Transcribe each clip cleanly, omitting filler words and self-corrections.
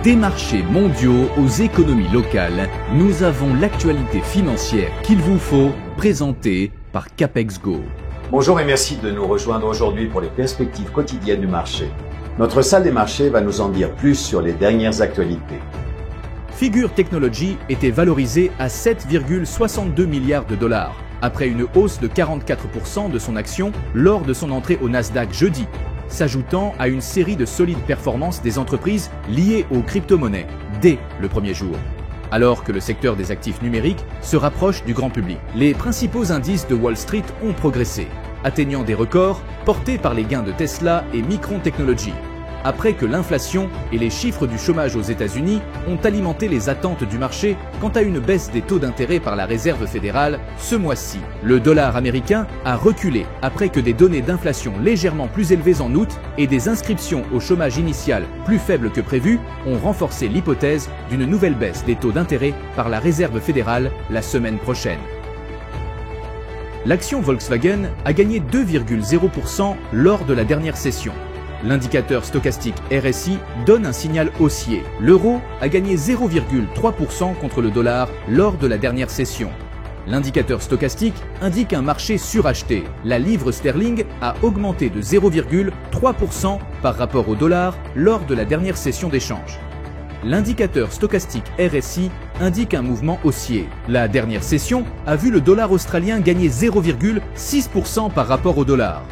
Des marchés mondiaux aux économies locales, nous avons l'actualité financière qu'il vous faut, présentée par Capex Go. Bonjour et merci de nous rejoindre aujourd'hui pour les perspectives quotidiennes du marché. Notre salle des marchés va nous en dire plus sur les dernières actualités. Figure Technologies était valorisée à 7,62 milliards de dollars, après une hausse de 44% de son action lors de son entrée au Nasdaq jeudi, s'ajoutant à une série de solides performances des entreprises liées aux crypto-monnaies dès le premier jour. Alors que le secteur des actifs numériques se rapproche du grand public, les principaux indices de Wall Street ont progressé, atteignant des records portés par les gains de Tesla et Micron Technology, après que l'inflation et les chiffres du chômage aux États-Unis ont alimenté les attentes du marché quant à une baisse des taux d'intérêt par la Réserve fédérale ce mois-ci. Le dollar américain a reculé après que des données d'inflation légèrement plus élevées en août et des inscriptions au chômage initial plus faibles que prévu ont renforcé l'hypothèse d'une nouvelle baisse des taux d'intérêt par la Réserve fédérale la semaine prochaine. L'action Volkswagen a gagné 2,0% lors de la dernière session. L'indicateur stochastique RSI donne un signal haussier. L'euro a gagné 0,3% contre le dollar lors de la dernière session. L'indicateur stochastique indique un marché suracheté. La livre sterling a augmenté de 0,3% par rapport au dollar lors de la dernière session d'échange. L'indicateur stochastique RSI indique un mouvement haussier. La dernière session a vu le dollar australien gagner 0,6% par rapport au dollar.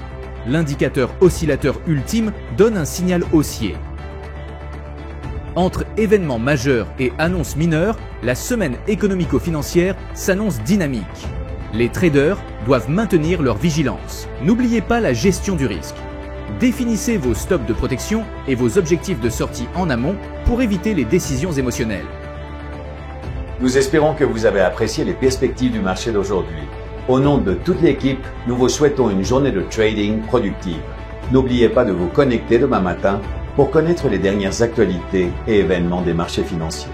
L'indicateur oscillateur ultime donne un signal haussier. Entre événements majeurs et annonces mineures, la semaine économico-financière s'annonce dynamique. Les traders doivent maintenir leur vigilance. N'oubliez pas la gestion du risque. Définissez vos stops de protection et vos objectifs de sortie en amont pour éviter les décisions émotionnelles. Nous espérons que vous avez apprécié les perspectives du marché d'aujourd'hui. Au nom de toute l'équipe, nous vous souhaitons une journée de trading productive. N'oubliez pas de vous connecter demain matin pour connaître les dernières actualités et événements des marchés financiers.